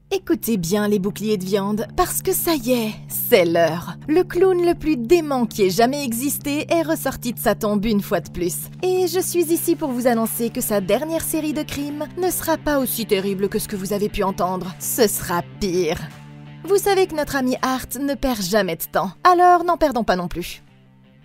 Écoutez bien les boucliers de viande, parce que ça y est, c'est l'heure. Le clown le plus dément qui ait jamais existé est ressorti de sa tombe une fois de plus. Et je suis ici pour vous annoncer que sa dernière série de crimes ne sera pas aussi terrible que ce que vous avez pu entendre. Ce sera pire. Vous savez que notre ami Art ne perd jamais de temps, alors n'en perdons pas non plus.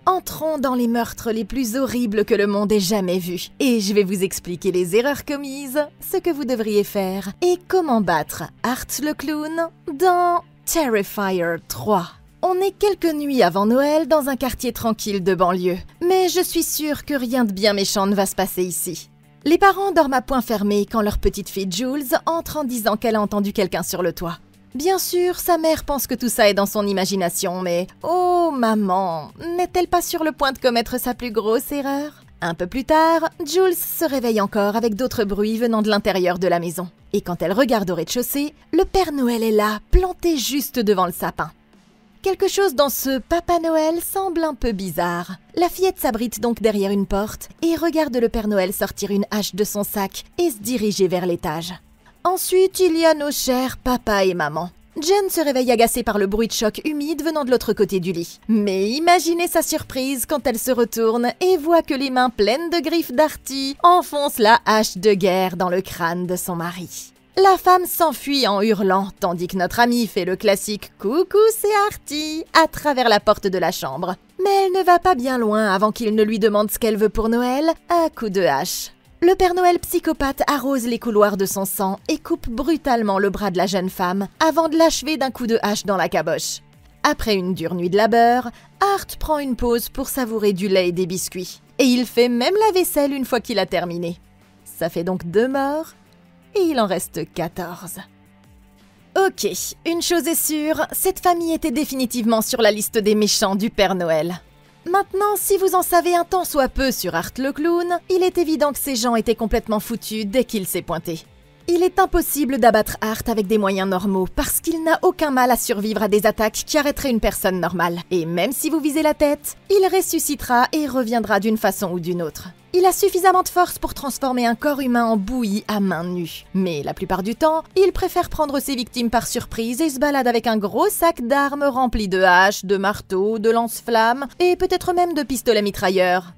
Entrons dans les meurtres les plus horribles que le monde ait jamais vus. Et je vais vous expliquer les erreurs commises, ce que vous devriez faire et comment battre Art le clown dans Terrifier 3. On est quelques nuits avant Noël dans un quartier tranquille de banlieue. Mais je suis sûre que rien de bien méchant ne va se passer ici. Les parents dorment à point fermé quand leur petite fille Jules entre en disant qu'elle a entendu quelqu'un sur le toit. Bien sûr, sa mère pense que tout ça est dans son imagination, mais oh maman, n'est-elle pas sur le point de commettre sa plus grosse erreur? Un peu plus tard, Jules se réveille encore avec d'autres bruits venant de l'intérieur de la maison. Et quand elle regarde au rez-de-chaussée, le Père Noël est là, planté juste devant le sapin. Quelque chose dans ce Papa Noël semble un peu bizarre. La fillette s'abrite donc derrière une porte et regarde le Père Noël sortir une hache de son sac et se diriger vers l'étage. Ensuite, il y a nos chers papa et maman. Jen se réveille agacée par le bruit de choc humide venant de l'autre côté du lit. Mais imaginez sa surprise quand elle se retourne et voit que les mains pleines de griffes d'Artie enfoncent la hache de guerre dans le crâne de son mari. La femme s'enfuit en hurlant, tandis que notre amie fait le classique « Coucou, c'est Artie » à travers la porte de la chambre. Mais elle ne va pas bien loin avant qu'il ne lui demande ce qu'elle veut pour Noël à coups de hache. Le Père Noël psychopathe arrose les couloirs de son sang et coupe brutalement le bras de la jeune femme avant de l'achever d'un coup de hache dans la caboche. Après une dure nuit de labeur, Art prend une pause pour savourer du lait et des biscuits. Et il fait même la vaisselle une fois qu'il a terminé. Ça fait donc 2 morts et il en reste 14. Ok, une chose est sûre, cette famille était définitivement sur la liste des méchants du Père Noël. Maintenant, si vous en savez un tant soit peu sur Art le clown, il est évident que ces gens étaient complètement foutus dès qu'il s'est pointé. Il est impossible d'abattre Art avec des moyens normaux parce qu'il n'a aucun mal à survivre à des attaques qui arrêteraient une personne normale. Et même si vous visez la tête, il ressuscitera et reviendra d'une façon ou d'une autre. Il a suffisamment de force pour transformer un corps humain en bouillie à main nue. Mais la plupart du temps, il préfère prendre ses victimes par surprise et se balade avec un gros sac d'armes rempli de haches, de marteaux, de lance-flammes et peut-être même de pistolets mitrailleurs.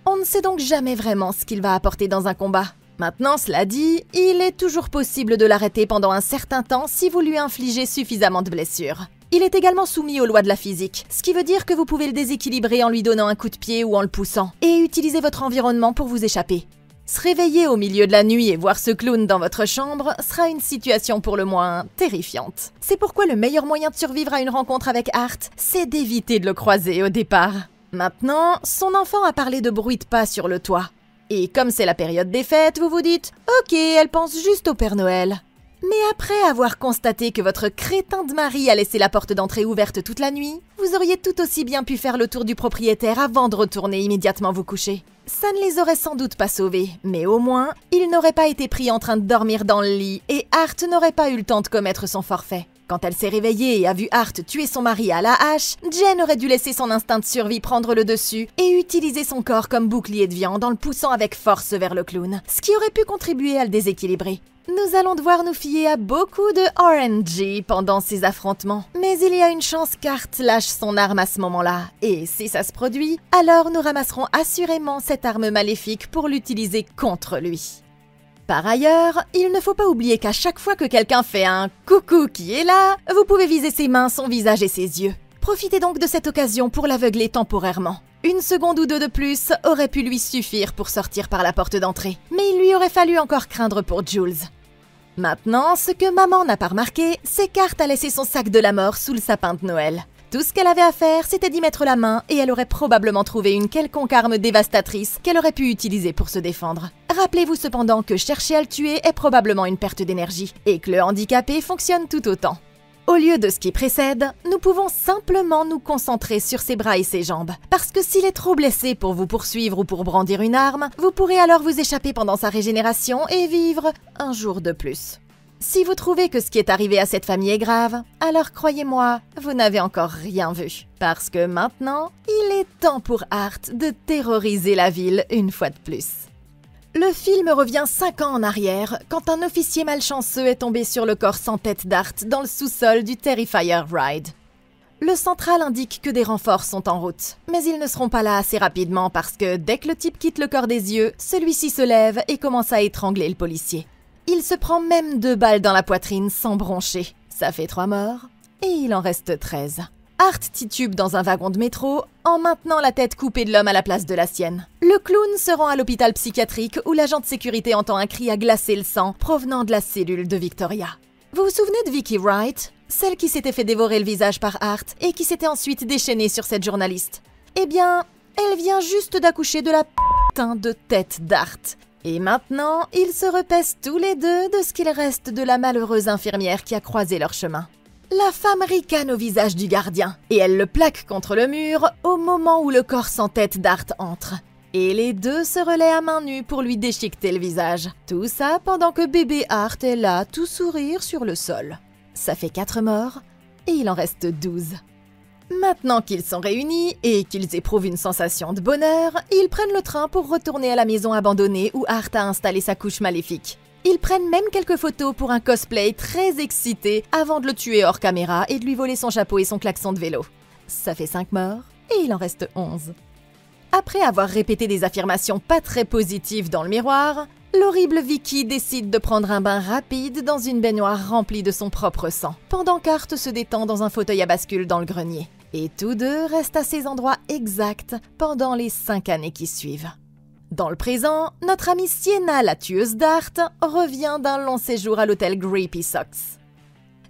On ne sait donc jamais vraiment ce qu'il va apporter dans un combat. Maintenant, cela dit, il est toujours possible de l'arrêter pendant un certain temps si vous lui infligez suffisamment de blessures. Il est également soumis aux lois de la physique, ce qui veut dire que vous pouvez le déséquilibrer en lui donnant un coup de pied ou en le poussant, et utiliser votre environnement pour vous échapper. Se réveiller au milieu de la nuit et voir ce clown dans votre chambre sera une situation pour le moins terrifiante. C'est pourquoi le meilleur moyen de survivre à une rencontre avec Art, c'est d'éviter de le croiser au départ. Maintenant, son enfant a parlé de bruit de pas sur le toit. Et comme c'est la période des fêtes, vous vous dites « Ok, elle pense juste au Père Noël ». Mais après avoir constaté que votre crétin de mari a laissé la porte d'entrée ouverte toute la nuit, vous auriez tout aussi bien pu faire le tour du propriétaire avant de retourner immédiatement vous coucher. Ça ne les aurait sans doute pas sauvés, mais au moins, ils n'auraient pas été pris en train de dormir dans le lit et Art n'aurait pas eu le temps de commettre son forfait. Quand elle s'est réveillée et a vu Art tuer son mari à la hache, Jen aurait dû laisser son instinct de survie prendre le dessus et utiliser son corps comme bouclier de viande en le poussant avec force vers le clown, ce qui aurait pu contribuer à le déséquilibrer. Nous allons devoir nous fier à beaucoup de RNG pendant ces affrontements. Mais il y a une chance qu'Art lâche son arme à ce moment-là. Et si ça se produit, alors nous ramasserons assurément cette arme maléfique pour l'utiliser contre lui. Par ailleurs, il ne faut pas oublier qu'à chaque fois que quelqu'un fait un « coucou qui est là », vous pouvez viser ses mains, son visage et ses yeux. Profitez donc de cette occasion pour l'aveugler temporairement. Une seconde ou deux de plus aurait pu lui suffire pour sortir par la porte d'entrée. Mais il lui aurait fallu encore craindre pour Jules. Maintenant, ce que maman n'a pas remarqué, c'est qu'Art a laissé son sac de la mort sous le sapin de Noël. Tout ce qu'elle avait à faire, c'était d'y mettre la main et elle aurait probablement trouvé une quelconque arme dévastatrice qu'elle aurait pu utiliser pour se défendre. Rappelez-vous cependant que chercher à le tuer est probablement une perte d'énergie et que le handicapé fonctionne tout autant. Au lieu de ce qui précède, nous pouvons simplement nous concentrer sur ses bras et ses jambes. Parce que s'il est trop blessé pour vous poursuivre ou pour brandir une arme, vous pourrez alors vous échapper pendant sa régénération et vivre un jour de plus. Si vous trouvez que ce qui est arrivé à cette famille est grave, alors croyez-moi, vous n'avez encore rien vu. Parce que maintenant, il est temps pour Art de terroriser la ville une fois de plus. Le film revient 5 ans en arrière, quand un officier malchanceux est tombé sur le corps sans tête d'Art dans le sous-sol du Terrifier Ride. Le central indique que des renforts sont en route, mais ils ne seront pas là assez rapidement parce que dès que le type quitte le corps des yeux, celui-ci se lève et commence à étrangler le policier. Il se prend même 2 balles dans la poitrine sans broncher. Ça fait 3 morts, et il en reste 13. Art titube dans un wagon de métro en maintenant la tête coupée de l'homme à la place de la sienne. Le clown se rend à l'hôpital psychiatrique où l'agent de sécurité entend un cri à glacer le sang provenant de la cellule de Victoria. Vous vous souvenez de Vicky Wright? Celle qui s'était fait dévorer le visage par Art et qui s'était ensuite déchaînée sur cette journaliste. Eh bien, elle vient juste d'accoucher de la putain de tête d'Art. Et maintenant, ils se repaissent tous les deux de ce qu'il reste de la malheureuse infirmière qui a croisé leur chemin. La femme ricane au visage du gardien, et elle le plaque contre le mur au moment où le corps sans tête d'Art entre. Et les deux se relaient à main nue pour lui déchiqueter le visage. Tout ça pendant que bébé Art est là, tout sourire sur le sol. Ça fait 4 morts, et il en reste 12. Maintenant qu'ils sont réunis et qu'ils éprouvent une sensation de bonheur, ils prennent le train pour retourner à la maison abandonnée où Art a installé sa couche maléfique. Ils prennent même quelques photos pour un cosplay très excité avant de le tuer hors caméra et de lui voler son chapeau et son klaxon de vélo. Ça fait 5 morts et il en reste 11. Après avoir répété des affirmations pas très positives dans le miroir, l'horrible Vicky décide de prendre un bain rapide dans une baignoire remplie de son propre sang, pendant qu'Art se détend dans un fauteuil à bascule dans le grenier. Et tous deux restent à ces endroits exacts pendant les 5 années qui suivent. Dans le présent, notre amie Sienna, la tueuse d'Art, revient d'un long séjour à l'hôtel Creepy Socks.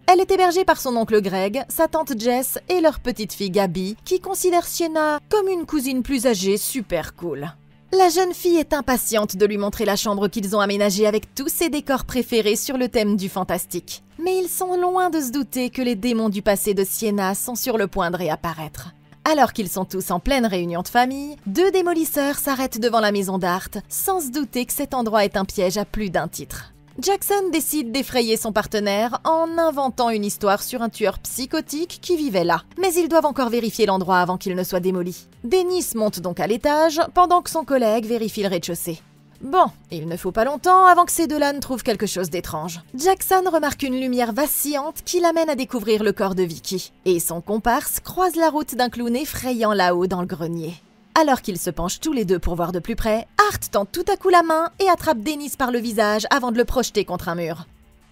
Elle est hébergée par son oncle Greg, sa tante Jess et leur petite fille Gabby, qui considère Sienna comme une cousine plus âgée super cool. La jeune fille est impatiente de lui montrer la chambre qu'ils ont aménagée avec tous ses décors préférés sur le thème du fantastique. Mais ils sont loin de se douter que les démons du passé de Sienna sont sur le point de réapparaître. Alors qu'ils sont tous en pleine réunion de famille, 2 démolisseurs s'arrêtent devant la maison d'Art, sans se douter que cet endroit est un piège à plus d'un titre. Jackson décide d'effrayer son partenaire en inventant une histoire sur un tueur psychotique qui vivait là. Mais ils doivent encore vérifier l'endroit avant qu'il ne soit démoli. Dennis monte donc à l'étage, pendant que son collègue vérifie le rez-de-chaussée. Bon, il ne faut pas longtemps avant que ces deux-là ne trouvent quelque chose d'étrange. Jackson remarque une lumière vacillante qui l'amène à découvrir le corps de Vicky. Et son comparse croise la route d'un clown effrayant là-haut dans le grenier. Alors qu'ils se penchent tous les deux pour voir de plus près, Art tend tout à coup la main et attrape Dennis par le visage avant de le projeter contre un mur.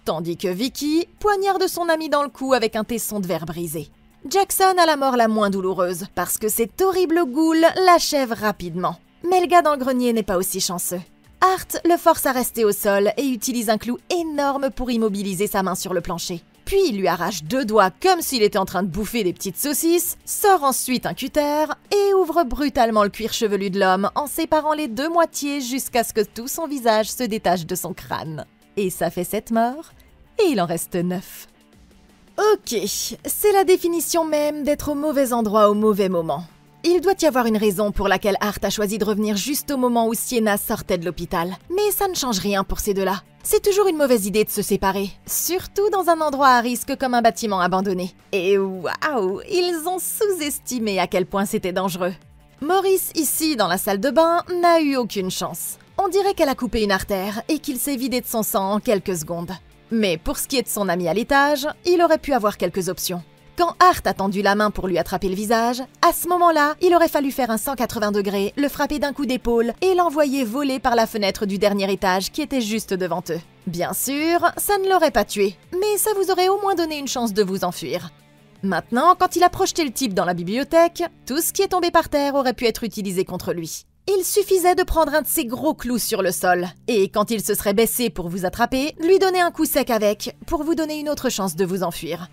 Tandis que Vicky poignarde son ami dans le cou avec un tesson de verre brisé. Jackson a la mort la moins douloureuse, parce que cet horrible ghoul l'achève rapidement. Mais le gars dans le grenier n'est pas aussi chanceux. Art le force à rester au sol et utilise un clou énorme pour immobiliser sa main sur le plancher. Puis il lui arrache 2 doigts comme s'il était en train de bouffer des petites saucisses, sort ensuite un cutter et ouvre brutalement le cuir chevelu de l'homme en séparant les 2 moitiés jusqu'à ce que tout son visage se détache de son crâne. Et ça fait 7 morts, et il en reste 9. Ok, c'est la définition même d'être au mauvais endroit au mauvais moment. Il doit y avoir une raison pour laquelle Art a choisi de revenir juste au moment où Sienna sortait de l'hôpital. Mais ça ne change rien pour ces deux-là. C'est toujours une mauvaise idée de se séparer, surtout dans un endroit à risque comme un bâtiment abandonné. Et waouh, ils ont sous-estimé à quel point c'était dangereux. Maurice, ici, dans la salle de bain, n'a eu aucune chance. On dirait qu'elle a coupé une artère et qu'il s'est vidé de son sang en quelques secondes. Mais pour ce qui est de son ami à l'étage, il aurait pu avoir quelques options. Quand Art a tendu la main pour lui attraper le visage, à ce moment-là, il aurait fallu faire un 180 degrés, le frapper d'un coup d'épaule et l'envoyer voler par la fenêtre du dernier étage qui était juste devant eux. Bien sûr, ça ne l'aurait pas tué, mais ça vous aurait au moins donné une chance de vous enfuir. Maintenant, quand il a projeté le type dans la bibliothèque, tout ce qui est tombé par terre aurait pu être utilisé contre lui. Il suffisait de prendre un de ses gros clous sur le sol, et quand il se serait baissé pour vous attraper, lui donner un coup sec avec, pour vous donner une autre chance de vous enfuir.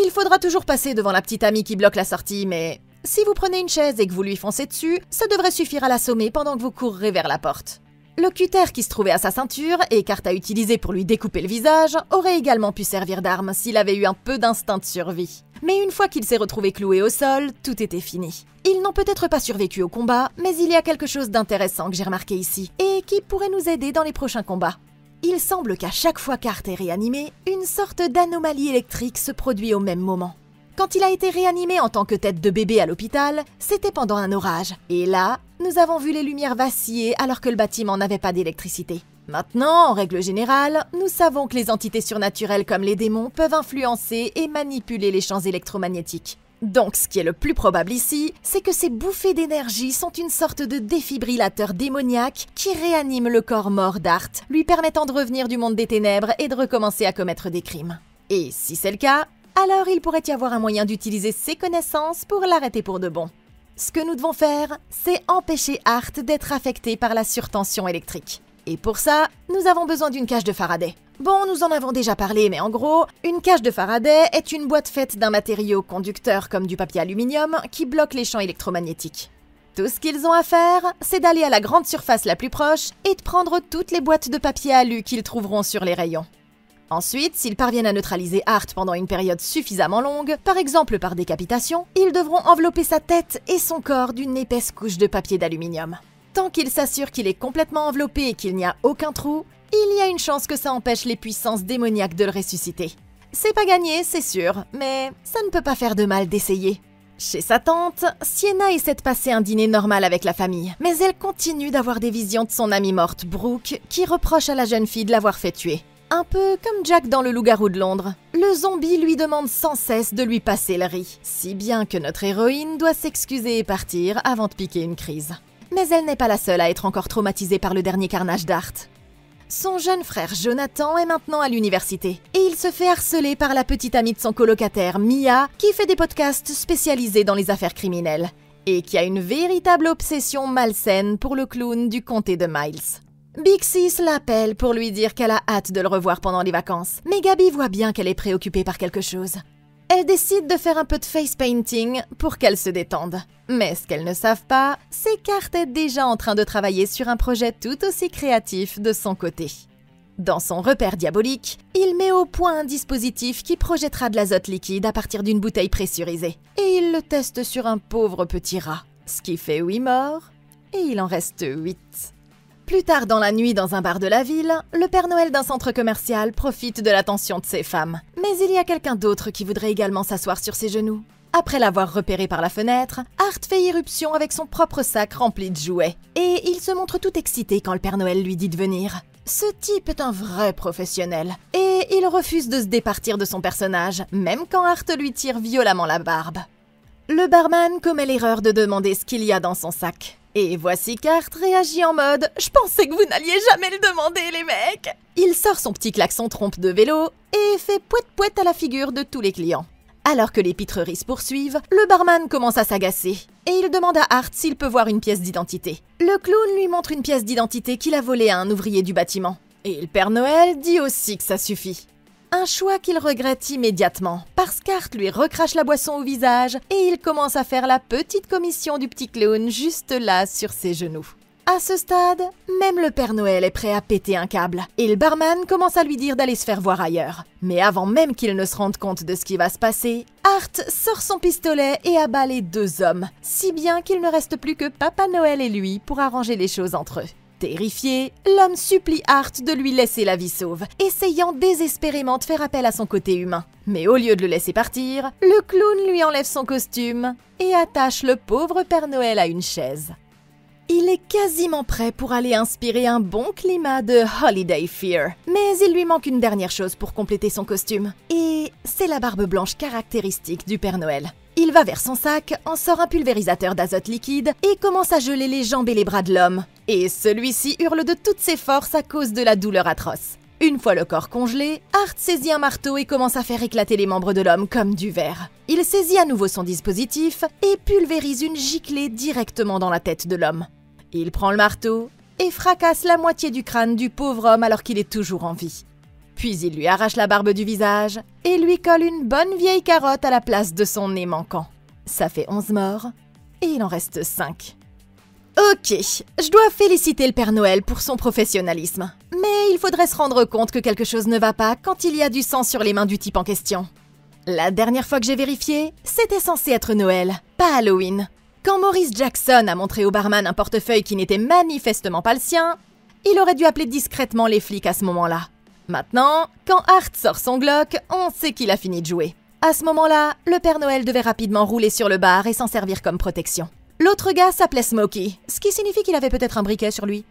Il faudra toujours passer devant la petite amie qui bloque la sortie, mais si vous prenez une chaise et que vous lui foncez dessus, ça devrait suffire à l'assommer pendant que vous courrez vers la porte. Le cutter qui se trouvait à sa ceinture et qu'Art a utilisé pour lui découper le visage aurait également pu servir d'arme s'il avait eu un peu d'instinct de survie. Mais une fois qu'il s'est retrouvé cloué au sol, tout était fini. Ils n'ont peut-être pas survécu au combat, mais il y a quelque chose d'intéressant que j'ai remarqué ici, et qui pourrait nous aider dans les prochains combats. Il semble qu'à chaque fois qu'Art est réanimé, une sorte d'anomalie électrique se produit au même moment. Quand il a été réanimé en tant que tête de bébé à l'hôpital, c'était pendant un orage. Et là, nous avons vu les lumières vaciller alors que le bâtiment n'avait pas d'électricité. Maintenant, en règle générale, nous savons que les entités surnaturelles comme les démons peuvent influencer et manipuler les champs électromagnétiques. Donc, ce qui est le plus probable ici, c'est que ces bouffées d'énergie sont une sorte de défibrillateur démoniaque qui réanime le corps mort d'Art, lui permettant de revenir du monde des ténèbres et de recommencer à commettre des crimes. Et si c'est le cas, alors il pourrait y avoir un moyen d'utiliser ses connaissances pour l'arrêter pour de bon. Ce que nous devons faire, c'est empêcher Art d'être affecté par la surtension électrique. Et pour ça, nous avons besoin d'une cage de Faraday. Bon, nous en avons déjà parlé, mais en gros, une cage de Faraday est une boîte faite d'un matériau conducteur comme du papier aluminium qui bloque les champs électromagnétiques. Tout ce qu'ils ont à faire, c'est d'aller à la grande surface la plus proche et de prendre toutes les boîtes de papier alu qu'ils trouveront sur les rayons. Ensuite, s'ils parviennent à neutraliser Art pendant une période suffisamment longue, par exemple par décapitation, ils devront envelopper sa tête et son corps d'une épaisse couche de papier d'aluminium. Tant qu'ils s'assurent qu'il est complètement enveloppé et qu'il n'y a aucun trou, il y a une chance que ça empêche les puissances démoniaques de le ressusciter. C'est pas gagné, c'est sûr, mais ça ne peut pas faire de mal d'essayer. Chez sa tante, Sienna essaie de passer un dîner normal avec la famille, mais elle continue d'avoir des visions de son amie morte, Brooke, qui reproche à la jeune fille de l'avoir fait tuer. Un peu comme Jack dans Le Loup-garou de Londres. Le zombie lui demande sans cesse de lui passer le riz, si bien que notre héroïne doit s'excuser et partir avant de piquer une crise. Mais elle n'est pas la seule à être encore traumatisée par le dernier carnage d'Art. Son jeune frère Jonathan est maintenant à l'université et il se fait harceler par la petite amie de son colocataire Mia qui fait des podcasts spécialisés dans les affaires criminelles et qui a une véritable obsession malsaine pour le clown du comté de Miles. Big Sis l'appelle pour lui dire qu'elle a hâte de le revoir pendant les vacances, mais Gabby voit bien qu'elle est préoccupée par quelque chose. Elle décide de faire un peu de face painting pour qu'elle se détende. Mais ce qu'elles ne savent pas, c'est qu'Art est déjà en train de travailler sur un projet tout aussi créatif de son côté. Dans son repère diabolique, il met au point un dispositif qui projettera de l'azote liquide à partir d'une bouteille pressurisée. Et il le teste sur un pauvre petit rat, ce qui fait 8 morts, et il en reste 8. Plus tard dans la nuit, dans un bar de la ville, le Père Noël d'un centre commercial profite de l'attention de ses femmes. Mais il y a quelqu'un d'autre qui voudrait également s'asseoir sur ses genoux. Après l'avoir repéré par la fenêtre, Art fait irruption avec son propre sac rempli de jouets. Et il se montre tout excité quand le Père Noël lui dit de venir. Ce type est un vrai professionnel. Et il refuse de se départir de son personnage, même quand Art lui tire violemment la barbe. Le barman commet l'erreur de demander ce qu'il y a dans son sac. Et voici qu'Art réagit en mode « Je pensais que vous n'alliez jamais le demander, les mecs !» Il sort son petit klaxon trompe de vélo et fait pouet-pouet à la figure de tous les clients. Alors que les pitreries se poursuivent, le barman commence à s'agacer et il demande à Art s'il peut voir une pièce d'identité. Le clown lui montre une pièce d'identité qu'il a volée à un ouvrier du bâtiment. Et le Père Noël dit aussi que ça suffit. Un choix qu'il regrette immédiatement, parce qu'Art lui recrache la boisson au visage et il commence à faire la petite commission du petit clown juste là sur ses genoux. À ce stade, même le Père Noël est prêt à péter un câble et le barman commence à lui dire d'aller se faire voir ailleurs. Mais avant même qu'il ne se rende compte de ce qui va se passer, Art sort son pistolet et abat les 2 hommes, si bien qu'il ne reste plus que Papa Noël et lui pour arranger les choses entre eux. Terrifié, l'homme supplie Art de lui laisser la vie sauve, essayant désespérément de faire appel à son côté humain. Mais au lieu de le laisser partir, le clown lui enlève son costume et attache le pauvre Père Noël à une chaise. Il est quasiment prêt pour aller inspirer un bon climat de Holiday Fear, mais il lui manque une dernière chose pour compléter son costume. Et c'est la barbe blanche caractéristique du Père Noël. Il va vers son sac, en sort un pulvérisateur d'azote liquide et commence à geler les jambes et les bras de l'homme. Et celui-ci hurle de toutes ses forces à cause de la douleur atroce. Une fois le corps congelé, Art saisit un marteau et commence à faire éclater les membres de l'homme comme du verre. Il saisit à nouveau son dispositif et pulvérise une giclée directement dans la tête de l'homme. Il prend le marteau et fracasse la moitié du crâne du pauvre homme alors qu'il est toujours en vie. Puis il lui arrache la barbe du visage et lui colle une bonne vieille carotte à la place de son nez manquant. Ça fait 11 morts et il en reste 5. Ok, je dois féliciter le Père Noël pour son professionnalisme. Mais il faudrait se rendre compte que quelque chose ne va pas quand il y a du sang sur les mains du type en question. La dernière fois que j'ai vérifié, c'était censé être Noël, pas Halloween. Quand Maurice Jackson a montré au barman un portefeuille qui n'était manifestement pas le sien, il aurait dû appeler discrètement les flics à ce moment-là. Maintenant, quand Art sort son Glock, on sait qu'il a fini de jouer. À ce moment-là, le Père Noël devait rapidement rouler sur le bar et s'en servir comme protection. L'autre gars s'appelait Smokey, ce qui signifie qu'il avait peut-être un briquet sur lui.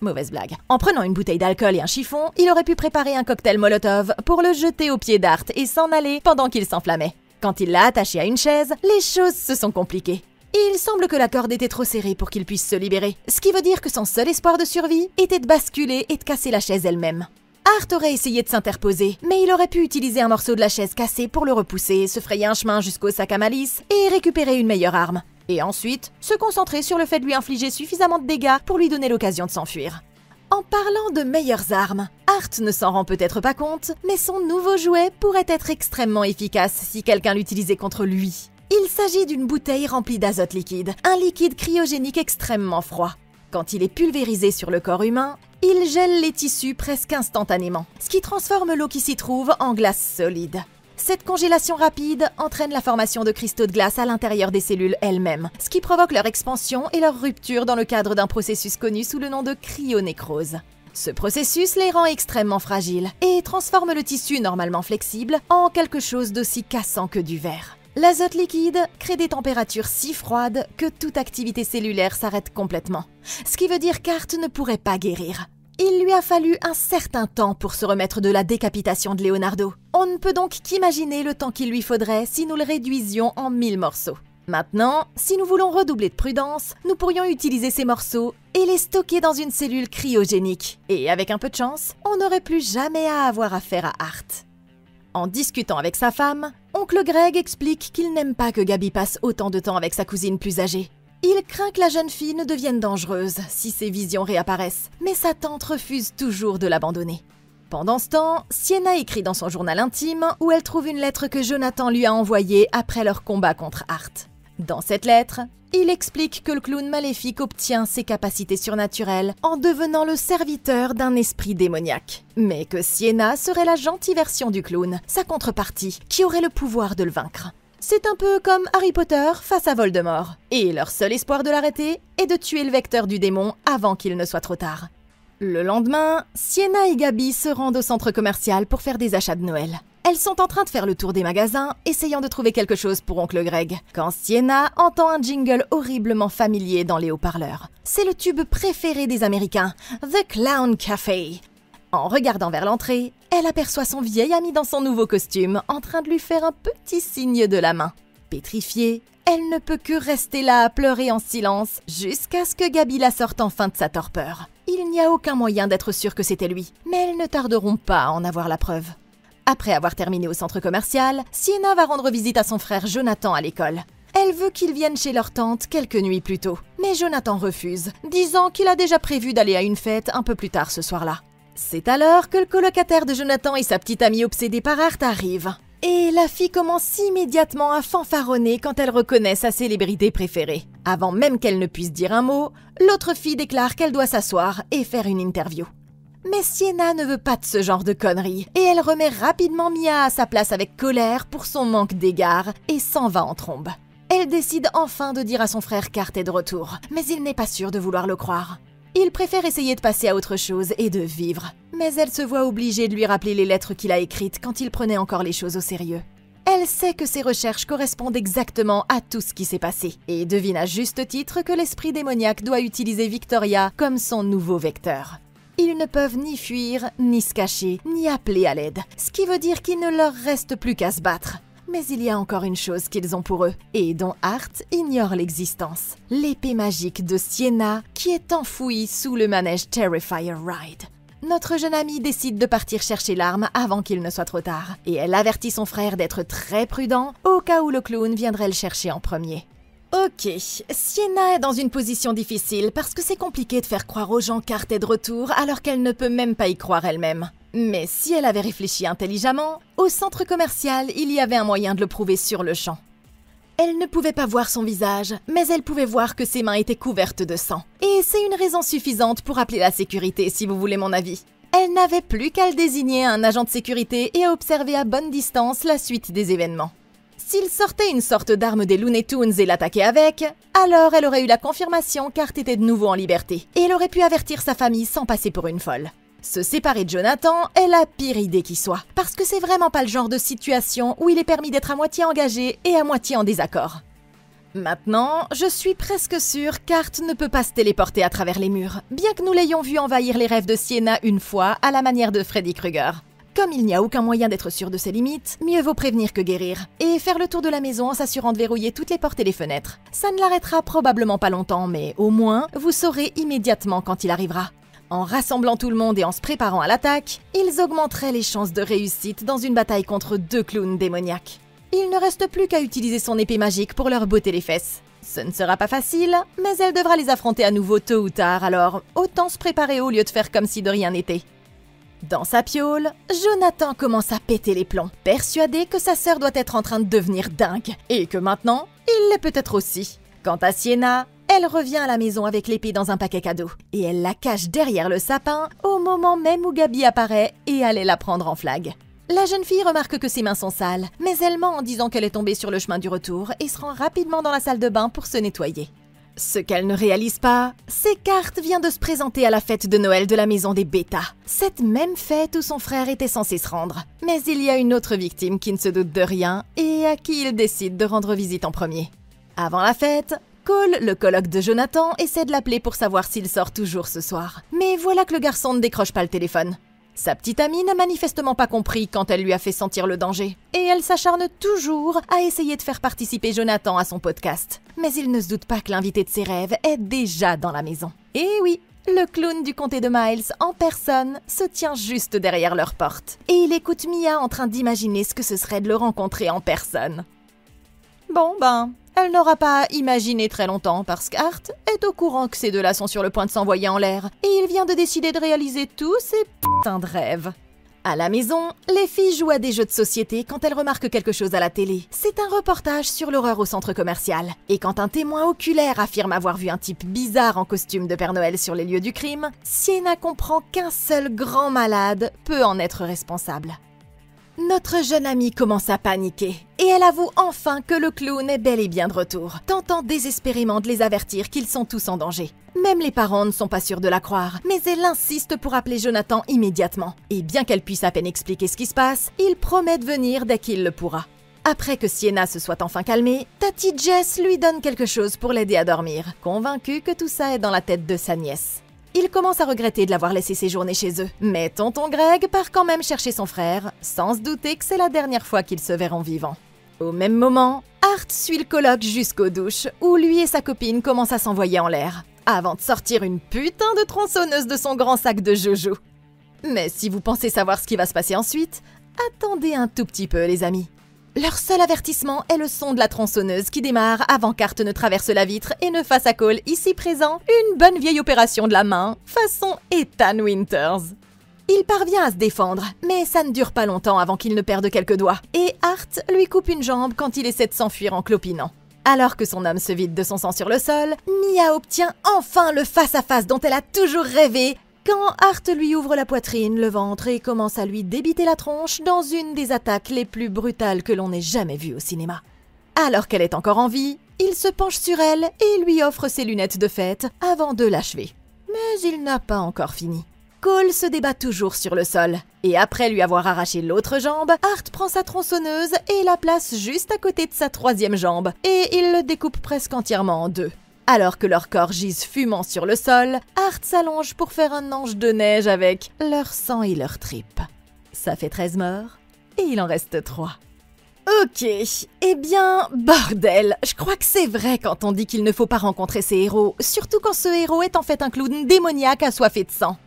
Mauvaise blague. En prenant une bouteille d'alcool et un chiffon, il aurait pu préparer un cocktail Molotov pour le jeter aux pieds d'Art et s'en aller pendant qu'il s'enflammait. Quand il l'a attaché à une chaise, les choses se sont compliquées. Il semble que la corde était trop serrée pour qu'il puisse se libérer, ce qui veut dire que son seul espoir de survie était de basculer et de casser la chaise elle-même. Art aurait essayé de s'interposer, mais il aurait pu utiliser un morceau de la chaise cassée pour le repousser, se frayer un chemin jusqu'au sac à malice et récupérer une meilleure arme. Et ensuite, se concentrer sur le fait de lui infliger suffisamment de dégâts pour lui donner l'occasion de s'enfuir. En parlant de meilleures armes, Art ne s'en rend peut-être pas compte, mais son nouveau jouet pourrait être extrêmement efficace si quelqu'un l'utilisait contre lui. Il s'agit d'une bouteille remplie d'azote liquide, un liquide cryogénique extrêmement froid. Quand il est pulvérisé sur le corps humain, il gèle les tissus presque instantanément, ce qui transforme l'eau qui s'y trouve en glace solide. Cette congélation rapide entraîne la formation de cristaux de glace à l'intérieur des cellules elles-mêmes, ce qui provoque leur expansion et leur rupture dans le cadre d'un processus connu sous le nom de cryonécrose. Ce processus les rend extrêmement fragiles et transforme le tissu normalement flexible en quelque chose d'aussi cassant que du verre. L'azote liquide crée des températures si froides que toute activité cellulaire s'arrête complètement, ce qui veut dire qu'Art ne pourrait pas guérir. Il lui a fallu un certain temps pour se remettre de la décapitation de Leonardo. On ne peut donc qu'imaginer le temps qu'il lui faudrait si nous le réduisions en 1000 morceaux. Maintenant, si nous voulons redoubler de prudence, nous pourrions utiliser ces morceaux et les stocker dans une cellule cryogénique. Et avec un peu de chance, on n'aurait plus jamais à avoir affaire à Art. En discutant avec sa femme, oncle Greg explique qu'il n'aime pas que Gabby passe autant de temps avec sa cousine plus âgée. Il craint que la jeune fille ne devienne dangereuse si ses visions réapparaissent, mais sa tante refuse toujours de l'abandonner. Pendant ce temps, Sienna écrit dans son journal intime où elle trouve une lettre que Jonathan lui a envoyée après leur combat contre Art. Dans cette lettre, il explique que le clown maléfique obtient ses capacités surnaturelles en devenant le serviteur d'un esprit démoniaque, mais que Sienna serait la gentille version du clown, sa contrepartie, qui aurait le pouvoir de le vaincre. C'est un peu comme Harry Potter face à Voldemort, et leur seul espoir de l'arrêter est de tuer le vecteur du démon avant qu'il ne soit trop tard. Le lendemain, Sienna et Gabby se rendent au centre commercial pour faire des achats de Noël. Elles sont en train de faire le tour des magasins, essayant de trouver quelque chose pour oncle Greg, quand Sienna entend un jingle horriblement familier dans les haut-parleurs. C'est le tube préféré des Américains, The Clown Café. En regardant vers l'entrée, elle aperçoit son vieil ami dans son nouveau costume, en train de lui faire un petit signe de la main. Pétrifiée, elle ne peut que rester là à pleurer en silence jusqu'à ce que Gabby la sorte enfin de sa torpeur. Il n'y a aucun moyen d'être sûr que c'était lui, mais elles ne tarderont pas à en avoir la preuve. Après avoir terminé au centre commercial, Sienna va rendre visite à son frère Jonathan à l'école. Elle veut qu'il vienne chez leur tante quelques nuits plus tôt, mais Jonathan refuse, disant qu'il a déjà prévu d'aller à une fête un peu plus tard ce soir-là. C'est alors que le colocataire de Jonathan et sa petite amie obsédée par Art arrivent. Et la fille commence immédiatement à fanfaronner quand elle reconnaît sa célébrité préférée. Avant même qu'elle ne puisse dire un mot, l'autre fille déclare qu'elle doit s'asseoir et faire une interview. Mais Sienna ne veut pas de ce genre de conneries, et elle remet rapidement Mia à sa place avec colère pour son manque d'égard et s'en va en trombe. Elle décide enfin de dire à son frère qu'Art est de retour, mais il n'est pas sûr de vouloir le croire. Il préfère essayer de passer à autre chose et de vivre, mais elle se voit obligée de lui rappeler les lettres qu'il a écrites quand il prenait encore les choses au sérieux. Elle sait que ses recherches correspondent exactement à tout ce qui s'est passé, et devine à juste titre que l'esprit démoniaque doit utiliser Victoria comme son nouveau vecteur. Ils ne peuvent ni fuir, ni se cacher, ni appeler à l'aide, ce qui veut dire qu'il ne leur reste plus qu'à se battre. Mais il y a encore une chose qu'ils ont pour eux, et dont Art ignore l'existence. L'épée magique de Sienna, qui est enfouie sous le manège Terrifier Ride. Notre jeune amie décide de partir chercher l'arme avant qu'il ne soit trop tard, et elle avertit son frère d'être très prudent au cas où le clown viendrait le chercher en premier. Ok, Sienna est dans une position difficile parce que c'est compliqué de faire croire aux gens qu'Art est de retour alors qu'elle ne peut même pas y croire elle-même. Mais si elle avait réfléchi intelligemment, au centre commercial, il y avait un moyen de le prouver sur le champ. Elle ne pouvait pas voir son visage, mais elle pouvait voir que ses mains étaient couvertes de sang. Et c'est une raison suffisante pour appeler la sécurité, si vous voulez mon avis. Elle n'avait plus qu'à le désigner un agent de sécurité et à observer à bonne distance la suite des événements. S'il sortait une sorte d'arme des Looney Tunes et l'attaquait avec, alors elle aurait eu la confirmation qu'Art était de nouveau en liberté, et elle aurait pu avertir sa famille sans passer pour une folle. Se séparer de Jonathan est la pire idée qui soit, parce que c'est vraiment pas le genre de situation où il est permis d'être à moitié engagé et à moitié en désaccord. Maintenant, je suis presque sûre qu'Art ne peut pas se téléporter à travers les murs, bien que nous l'ayons vu envahir les rêves de Sienna une fois à la manière de Freddy Krueger. Comme il n'y a aucun moyen d'être sûr de ses limites, mieux vaut prévenir que guérir, et faire le tour de la maison en s'assurant de verrouiller toutes les portes et les fenêtres. Ça ne l'arrêtera probablement pas longtemps, mais au moins, vous saurez immédiatement quand il arrivera. En rassemblant tout le monde et en se préparant à l'attaque, ils augmenteraient les chances de réussite dans une bataille contre 2 clowns démoniaques. Il ne reste plus qu'à utiliser son épée magique pour leur botter les fesses. Ce ne sera pas facile, mais elle devra les affronter à nouveau tôt ou tard, alors autant se préparer au lieu de faire comme si de rien n'était. Dans sa piaule, Jonathan commence à péter les plombs, persuadé que sa sœur doit être en train de devenir dingue, et que maintenant, il l'est peut-être aussi. Quant à Sienna, elle revient à la maison avec l'épée dans un paquet cadeau, et elle la cache derrière le sapin au moment même où Gabi apparaît et allait la prendre en flag. La jeune fille remarque que ses mains sont sales, mais elle ment en disant qu'elle est tombée sur le chemin du retour et se rend rapidement dans la salle de bain pour se nettoyer. Ce qu'elle ne réalise pas, c'est qu'Art vient de se présenter à la fête de Noël de la maison des Bêtas, cette même fête où son frère était censé se rendre. Mais il y a une autre victime qui ne se doute de rien et à qui il décide de rendre visite en premier. Avant la fête, Cole, le coloc de Jonathan, essaie de l'appeler pour savoir s'il sort toujours ce soir. Mais voilà que le garçon ne décroche pas le téléphone. Sa petite amie n'a manifestement pas compris quand elle lui a fait sentir le danger. Et elle s'acharne toujours à essayer de faire participer Jonathan à son podcast. Mais il ne se doute pas que l'invité de ses rêves est déjà dans la maison. Et oui, le clown du comté de Miles en personne se tient juste derrière leur porte. Et il écoute Mia en train d'imaginer ce que ce serait de le rencontrer en personne. Bon elle n'aura pas imaginé très longtemps parce qu'Art est au courant que ces deux-là sont sur le point de s'envoyer en l'air et il vient de décider de réaliser tous ses putains de rêves. À la maison, les filles jouent à des jeux de société quand elles remarquent quelque chose à la télé. C'est un reportage sur l'horreur au centre commercial. Et quand un témoin oculaire affirme avoir vu un type bizarre en costume de Père Noël sur les lieux du crime, Sienna comprend qu'un seul grand malade peut en être responsable. Notre jeune amie commence à paniquer, et elle avoue enfin que le clown est bel et bien de retour, tentant désespérément de les avertir qu'ils sont tous en danger. Même les parents ne sont pas sûrs de la croire, mais elle insiste pour appeler Jonathan immédiatement. Et bien qu'elle puisse à peine expliquer ce qui se passe, il promet de venir dès qu'il le pourra. Après que Sienna se soit enfin calmée, Tati Jess lui donne quelque chose pour l'aider à dormir, convaincue que tout ça est dans la tête de sa nièce. Il commence à regretter de l'avoir laissé séjourner chez eux. Mais tonton Greg part quand même chercher son frère, sans se douter que c'est la dernière fois qu'ils se verront vivants. Au même moment, Art suit le coloc jusqu'aux douches, où lui et sa copine commencent à s'envoyer en l'air, avant de sortir une putain de tronçonneuse de son grand sac de joujou. Mais si vous pensez savoir ce qui va se passer ensuite, attendez un tout petit peu les amis. Leur seul avertissement est le son de la tronçonneuse qui démarre avant qu'Art ne traverse la vitre et ne fasse à Cole, ici présent, une bonne vieille opération de la main, façon Ethan Winters. Il parvient à se défendre, mais ça ne dure pas longtemps avant qu'il ne perde quelques doigts, et Art lui coupe une jambe quand il essaie de s'enfuir en clopinant. Alors que son homme se vide de son sang sur le sol, Mia obtient enfin le face-à-face dont elle a toujours rêvé, quand Art lui ouvre la poitrine, le ventre et commence à lui débiter la tronche dans une des attaques les plus brutales que l'on ait jamais vues au cinéma. Alors qu'elle est encore en vie, il se penche sur elle et lui offre ses lunettes de fête avant de l'achever. Mais il n'a pas encore fini. Cole se débat toujours sur le sol, et après lui avoir arraché l'autre jambe, Art prend sa tronçonneuse et la place juste à côté de sa troisième jambe, et il le découpe presque entièrement en deux. Alors que leurs corps gisent fumant sur le sol, Art s'allonge pour faire un ange de neige avec leur sang et leurs tripes. Ça fait 13 morts, et il en reste 3. Ok, eh bien, bordel, je crois que c'est vrai quand on dit qu'il ne faut pas rencontrer ses héros, surtout quand ce héros est en fait un clown démoniaque assoiffé de sang.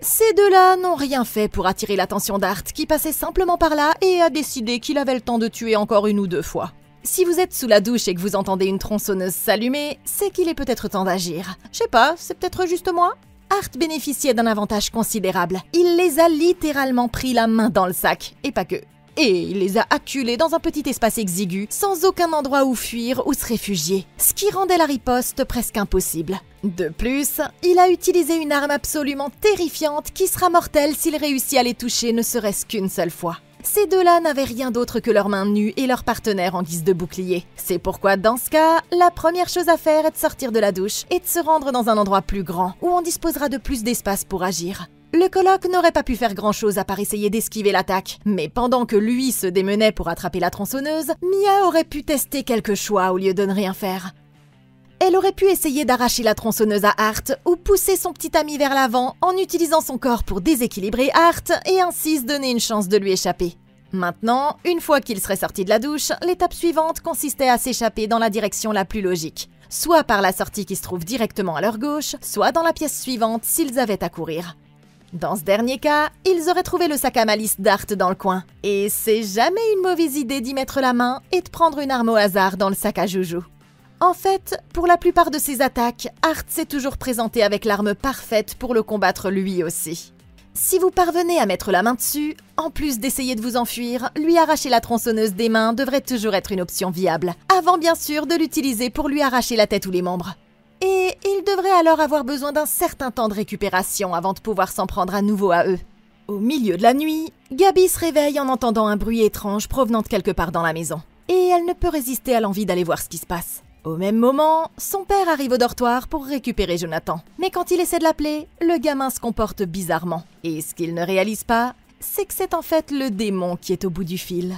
Ces deux-là n'ont rien fait pour attirer l'attention d'Art, qui passait simplement par là et a décidé qu'il avait le temps de tuer encore 1 ou 2 fois. Si vous êtes sous la douche et que vous entendez une tronçonneuse s'allumer, c'est qu'il est peut-être temps d'agir. Je sais pas, c'est peut-être juste moi? Art bénéficiait d'un avantage considérable. Il les a littéralement pris la main dans le sac, et pas que. Et il les a acculés dans un petit espace exigu, sans aucun endroit où fuir ou se réfugier, ce qui rendait la riposte presque impossible. De plus, il a utilisé une arme absolument terrifiante qui sera mortelle s'il réussit à les toucher ne serait-ce qu'une seule fois. Ces deux-là n'avaient rien d'autre que leurs mains nues et leur partenaire en guise de bouclier. C'est pourquoi, dans ce cas, la première chose à faire est de sortir de la douche et de se rendre dans un endroit plus grand, où on disposera de plus d'espace pour agir. Le coloc n'aurait pas pu faire grand-chose à part essayer d'esquiver l'attaque, mais pendant que lui se démenait pour attraper la tronçonneuse, Mia aurait pu tester quelques choix au lieu de ne rien faire. Elle aurait pu essayer d'arracher la tronçonneuse à Hart ou pousser son petit ami vers l'avant en utilisant son corps pour déséquilibrer Hart et ainsi se donner une chance de lui échapper. Maintenant, une fois qu'il serait sorti de la douche, l'étape suivante consistait à s'échapper dans la direction la plus logique, soit par la sortie qui se trouve directement à leur gauche, soit dans la pièce suivante s'ils avaient à courir. Dans ce dernier cas, ils auraient trouvé le sac à malice d'Hart dans le coin. Et c'est jamais une mauvaise idée d'y mettre la main et de prendre une arme au hasard dans le sac à joujou. En fait, pour la plupart de ses attaques, Hart s'est toujours présenté avec l'arme parfaite pour le combattre lui aussi. Si vous parvenez à mettre la main dessus, en plus d'essayer de vous enfuir, lui arracher la tronçonneuse des mains devrait toujours être une option viable, avant bien sûr de l'utiliser pour lui arracher la tête ou les membres. Et il devrait alors avoir besoin d'un certain temps de récupération avant de pouvoir s'en prendre à nouveau à eux. Au milieu de la nuit, Gabi se réveille en entendant un bruit étrange provenant de quelque part dans la maison. Et elle ne peut résister à l'envie d'aller voir ce qui se passe. Au même moment, son père arrive au dortoir pour récupérer Jonathan. Mais quand il essaie de l'appeler, le gamin se comporte bizarrement. Et ce qu'il ne réalise pas, c'est que c'est en fait le démon qui est au bout du fil.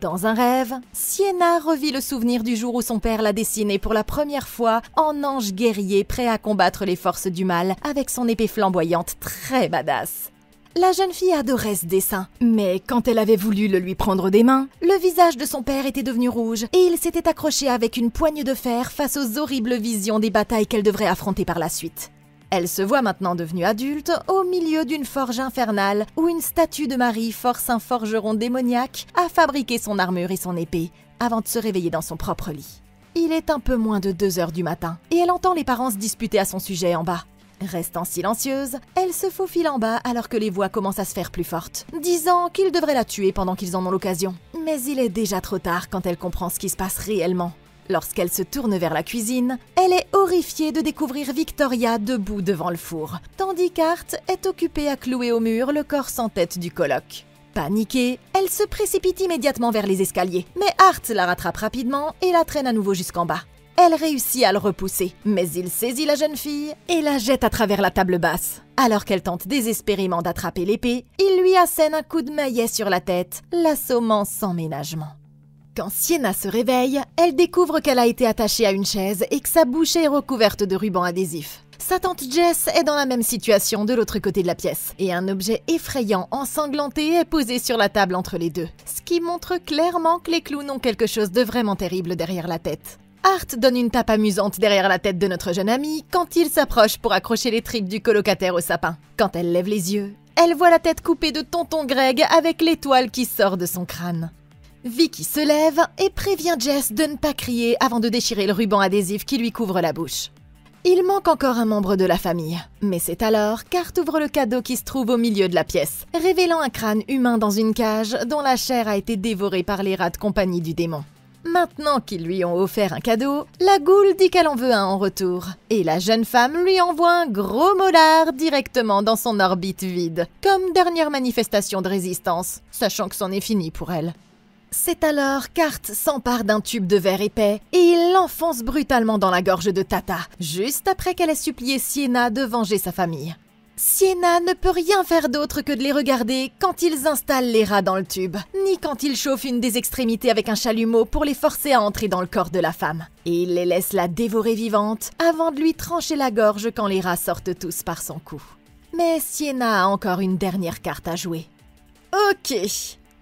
Dans un rêve, Sienna revit le souvenir du jour où son père l'a dessiné pour la première fois en ange guerrier prêt à combattre les forces du mal avec son épée flamboyante très badass. La jeune fille adorait ce dessin, mais quand elle avait voulu le lui prendre des mains, le visage de son père était devenu rouge et il s'était accroché avec une poigne de fer face aux horribles visions des batailles qu'elle devrait affronter par la suite. Elle se voit maintenant devenue adulte au milieu d'une forge infernale où une statue de Marie force un forgeron démoniaque à fabriquer son armure et son épée avant de se réveiller dans son propre lit. Il est un peu moins de 2 heures du matin et elle entend les parents se disputer à son sujet en bas. Restant silencieuse, elle se faufile en bas alors que les voix commencent à se faire plus fortes, disant qu'ils devraient la tuer pendant qu'ils en ont l'occasion. Mais il est déjà trop tard quand elle comprend ce qui se passe réellement. Lorsqu'elle se tourne vers la cuisine, elle est horrifiée de découvrir Victoria debout devant le four, tandis qu'Hart est occupée à clouer au mur le corps sans tête du coloc. Paniquée, elle se précipite immédiatement vers les escaliers, mais Hart la rattrape rapidement et la traîne à nouveau jusqu'en bas. Elle réussit à le repousser, mais il saisit la jeune fille et la jette à travers la table basse. Alors qu'elle tente désespérément d'attraper l'épée, il lui assène un coup de maillet sur la tête, l'assommant sans ménagement. Quand Sienna se réveille, elle découvre qu'elle a été attachée à une chaise et que sa bouche est recouverte de rubans adhésifs. Sa tante Jess est dans la même situation de l'autre côté de la pièce, et un objet effrayant ensanglanté est posé sur la table entre les deux, ce qui montre clairement que les clowns ont quelque chose de vraiment terrible derrière la tête. Hart donne une tape amusante derrière la tête de notre jeune ami quand il s'approche pour accrocher les tripes du colocataire au sapin. Quand elle lève les yeux, elle voit la tête coupée de tonton Greg avec l'étoile qui sort de son crâne. Vicky se lève et prévient Jess de ne pas crier avant de déchirer le ruban adhésif qui lui couvre la bouche. Il manque encore un membre de la famille, mais c'est alors qu'Hart ouvre le cadeau qui se trouve au milieu de la pièce, révélant un crâne humain dans une cage dont la chair a été dévorée par les rats de compagnie du démon. Maintenant qu'ils lui ont offert un cadeau, la goule dit qu'elle en veut un en retour. Et la jeune femme lui envoie un gros molar directement dans son orbite vide, comme dernière manifestation de résistance, sachant que c'en est fini pour elle. C'est alors qu'Hart s'empare d'un tube de verre épais et il l'enfonce brutalement dans la gorge de Tata, juste après qu'elle ait supplié Sienna de venger sa famille. Sienna ne peut rien faire d'autre que de les regarder quand ils installent les rats dans le tube, ni quand ils chauffent une des extrémités avec un chalumeau pour les forcer à entrer dans le corps de la femme. Et ils les laissent la dévorer vivante avant de lui trancher la gorge quand les rats sortent tous par son cou. Mais Sienna a encore une dernière carte à jouer. Ok,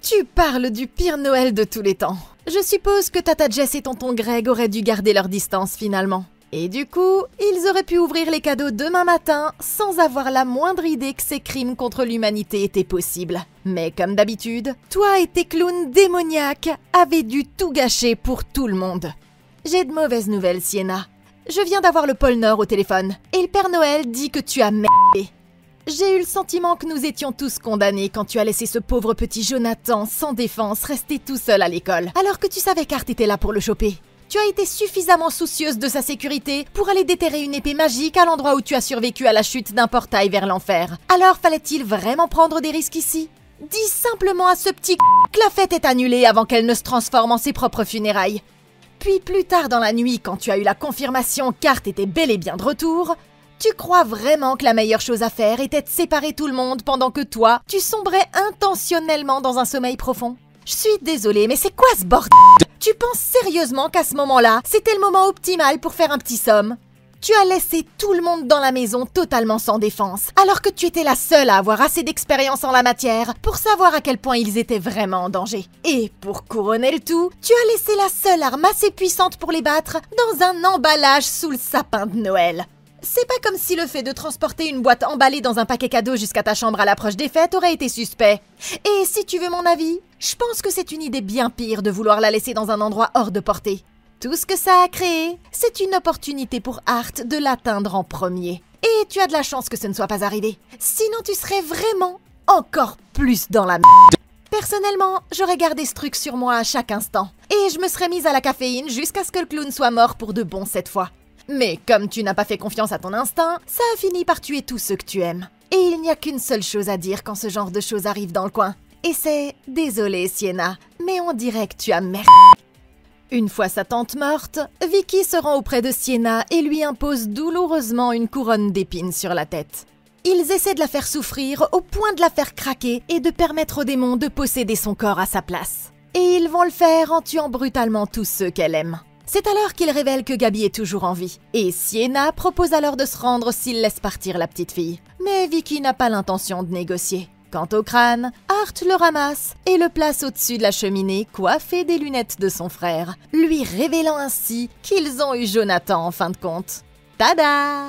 tu parles du pire Noël de tous les temps. Je suppose que Tata Jess et tonton Greg auraient dû garder leur distance finalement. Et du coup, ils auraient pu ouvrir les cadeaux demain matin sans avoir la moindre idée que ces crimes contre l'humanité étaient possibles. Mais comme d'habitude, toi et tes clowns démoniaques avez dû tout gâcher pour tout le monde. J'ai de mauvaises nouvelles, Sienna. Je viens d'avoir le pôle Nord au téléphone, et le Père Noël dit que tu as merdé. J'ai eu le sentiment que nous étions tous condamnés quand tu as laissé ce pauvre petit Jonathan sans défense rester tout seul à l'école, alors que tu savais qu'Hart était là pour le choper. Tu as été suffisamment soucieuse de sa sécurité pour aller déterrer une épée magique à l'endroit où tu as survécu à la chute d'un portail vers l'enfer. Alors fallait-il vraiment prendre des risques ici? Dis simplement à ce petit que la fête est annulée avant qu'elle ne se transforme en ses propres funérailles. Puis plus tard dans la nuit, quand tu as eu la confirmation qu'Hart était bel et bien de retour, Tu crois vraiment que la meilleure chose à faire était de séparer tout le monde pendant que toi, tu sombrais intentionnellement dans un sommeil profond? Je suis désolée, mais c'est quoi ce bordel? Tu penses sérieusement qu'à ce moment-là, c'était le moment optimal pour faire un petit somme? Tu as laissé tout le monde dans la maison totalement sans défense, alors que tu étais la seule à avoir assez d'expérience en la matière pour savoir à quel point ils étaient vraiment en danger. Et pour couronner le tout, tu as laissé la seule arme assez puissante pour les battre dans un emballage sous le sapin de Noël. C'est pas comme si le fait de transporter une boîte emballée dans un paquet cadeau jusqu'à ta chambre à l'approche des fêtes aurait été suspect. Et si tu veux mon avis, je pense que c'est une idée bien pire de vouloir la laisser dans un endroit hors de portée. Tout ce que ça a créé, c'est une opportunité pour Art de l'atteindre en premier. Et tu as de la chance que ce ne soit pas arrivé. Sinon tu serais vraiment encore plus dans la merde. Personnellement, j'aurais gardé ce truc sur moi à chaque instant. Et je me serais mise à la caféine jusqu'à ce que le clown soit mort pour de bon cette fois. Mais comme tu n'as pas fait confiance à ton instinct, ça a fini par tuer tous ceux que tu aimes. Et il n'y a qu'une seule chose à dire quand ce genre de choses arrive dans le coin. Et c'est « Désolée, Sienna, mais on dirait que tu as merdé ». Une fois sa tante morte, Vicky se rend auprès de Sienna et lui impose douloureusement une couronne d'épines sur la tête. Ils essaient de la faire souffrir au point de la faire craquer et de permettre au démon de posséder son corps à sa place. Et ils vont le faire en tuant brutalement tous ceux qu'elle aime. C'est alors qu'il révèle que Gabi est toujours en vie. Et Sienna propose alors de se rendre s'il laisse partir la petite fille. Mais Vicky n'a pas l'intention de négocier. Quant au crâne, Art le ramasse et le place au-dessus de la cheminée, coiffé des lunettes de son frère, lui révélant ainsi qu'ils ont eu Jonathan en fin de compte. Tada!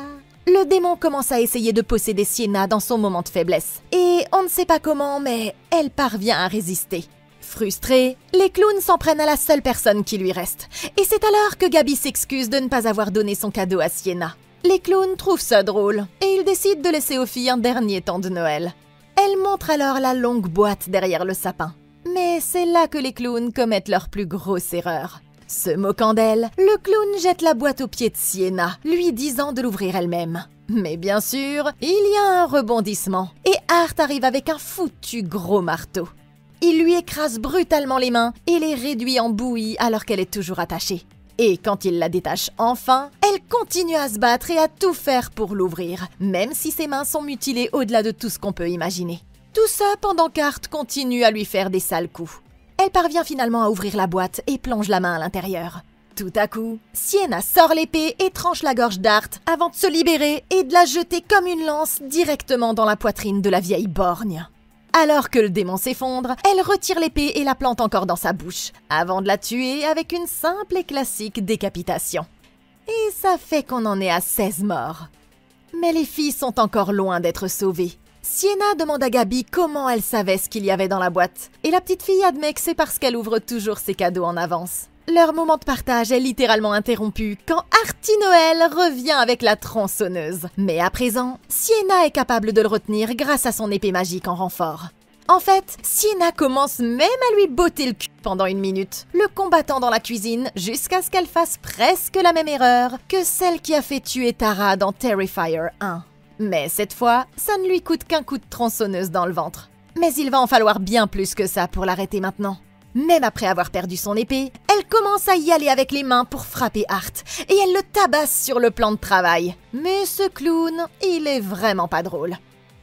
Le démon commence à essayer de posséder Sienna dans son moment de faiblesse. Et on ne sait pas comment, mais elle parvient à résister. Frustrés, les clowns s'en prennent à la seule personne qui lui reste. Et c'est alors que Gabi s'excuse de ne pas avoir donné son cadeau à Sienna. Les clowns trouvent ça drôle, et ils décident de laisser aux filles un dernier temps de Noël. Elle montre alors la longue boîte derrière le sapin. Mais c'est là que les clowns commettent leur plus grosse erreur. Se moquant d'elle, le clown jette la boîte aux pieds de Sienna, lui disant de l'ouvrir elle-même. Mais bien sûr, il y a un rebondissement, et Art arrive avec un foutu gros marteau. Il lui écrase brutalement les mains et les réduit en bouillie alors qu'elle est toujours attachée. Et quand il la détache enfin, elle continue à se battre et à tout faire pour l'ouvrir, même si ses mains sont mutilées au-delà de tout ce qu'on peut imaginer. Tout ça pendant qu'Art continue à lui faire des sales coups. Elle parvient finalement à ouvrir la boîte et plonge la main à l'intérieur. Tout à coup, Sienna sort l'épée et tranche la gorge d'Art avant de se libérer et de la jeter comme une lance directement dans la poitrine de la vieille borgne. Alors que le démon s'effondre, elle retire l'épée et la plante encore dans sa bouche, avant de la tuer avec une simple et classique décapitation. Et ça fait qu'on en est à 16 morts. Mais les filles sont encore loin d'être sauvées. Sienna demande à Gabi comment elle savait ce qu'il y avait dans la boîte, et la petite fille admet que c'est parce qu'elle ouvre toujours ses cadeaux en avance. Leur moment de partage est littéralement interrompu quand Artie Noël revient avec la tronçonneuse. Mais à présent, Sienna est capable de le retenir grâce à son épée magique en renfort. En fait, Sienna commence même à lui botter le cul pendant une minute, le combattant dans la cuisine jusqu'à ce qu'elle fasse presque la même erreur que celle qui a fait tuer Tara dans Terrifier 1. Mais cette fois, ça ne lui coûte qu'un coup de tronçonneuse dans le ventre. Mais il va en falloir bien plus que ça pour l'arrêter maintenant. Même après avoir perdu son épée, elle commence à y aller avec les mains pour frapper Art, et elle le tabasse sur le plan de travail. Mais ce clown, il est vraiment pas drôle.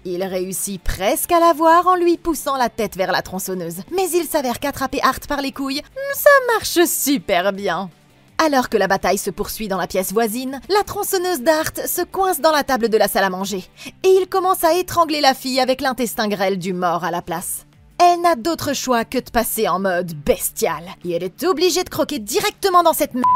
Il réussit presque à la voir en lui poussant la tête vers la tronçonneuse, mais il s'avère qu'attraper Art par les couilles, ça marche super bien. Alors que la bataille se poursuit dans la pièce voisine, la tronçonneuse d'Art se coince dans la table de la salle à manger, et il commence à étrangler la fille avec l'intestin grêle du mort à la place. Elle n'a d'autre choix que de passer en mode bestial. Et elle est obligée de croquer directement dans cette merde,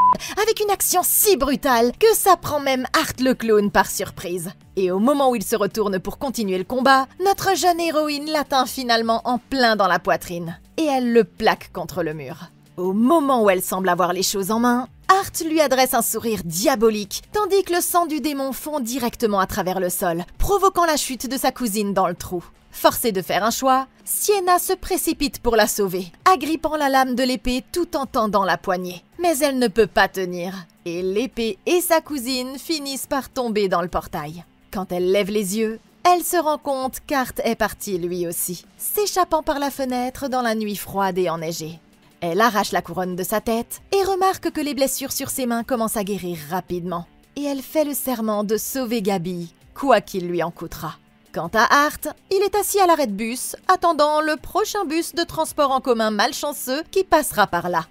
avec une action si brutale que ça prend même Art le clown par surprise. Et au moment où il se retourne pour continuer le combat, notre jeune héroïne l'atteint finalement en plein dans la poitrine. Et elle le plaque contre le mur. Au moment où elle semble avoir les choses en main, Art lui adresse un sourire diabolique, tandis que le sang du démon fond directement à travers le sol, provoquant la chute de sa cousine dans le trou. Forcée de faire un choix, Sienna se précipite pour la sauver, agrippant la lame de l'épée tout en tendant la poignée. Mais elle ne peut pas tenir, et l'épée et sa cousine finissent par tomber dans le portail. Quand elle lève les yeux, elle se rend compte qu'Art est parti lui aussi, s'échappant par la fenêtre dans la nuit froide et enneigée. Elle arrache la couronne de sa tête et remarque que les blessures sur ses mains commencent à guérir rapidement. et elle fait le serment de sauver Gabi, quoi qu'il lui en coûtera. Quant à Art, il est assis à l'arrêt de bus, attendant le prochain bus de transport en commun malchanceux qui passera par là.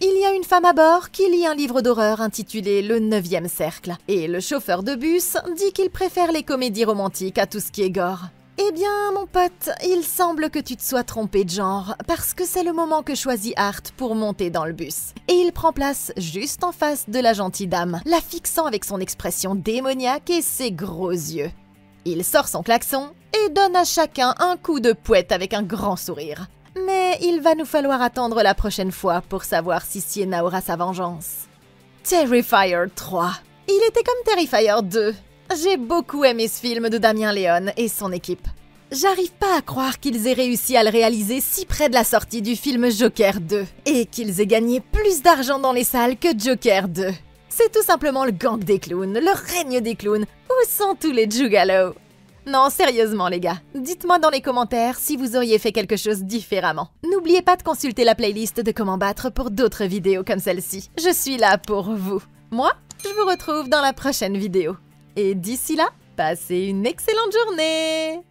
Il y a une femme à bord qui lit un livre d'horreur intitulé « Le 9e cercle » et le chauffeur de bus dit qu'il préfère les comédies romantiques à tout ce qui est gore. Eh bien, mon pote, il semble que tu te sois trompé de genre, parce que c'est le moment que choisit Art pour monter dans le bus. Et il prend place juste en face de la gentille dame, la fixant avec son expression démoniaque et ses gros yeux. Il sort son klaxon et donne à chacun un coup de pouette avec un grand sourire. Mais il va nous falloir attendre la prochaine fois pour savoir si Sienna aura sa vengeance. Terrifier 3. Il était comme Terrifier 2. J'ai beaucoup aimé ce film de Damien Léon et son équipe. J'arrive pas à croire qu'ils aient réussi à le réaliser si près de la sortie du film Joker 2 et qu'ils aient gagné plus d'argent dans les salles que Joker 2. C'est tout simplement le gang des clowns, le règne des clowns. Où sont tous les Jugalos? Non, sérieusement les gars, dites-moi dans les commentaires si vous auriez fait quelque chose différemment. N'oubliez pas de consulter la playlist de Comment battre pour d'autres vidéos comme celle-ci. Je suis là pour vous. Moi, je vous retrouve dans la prochaine vidéo. Et d'ici là, passez une excellente journée!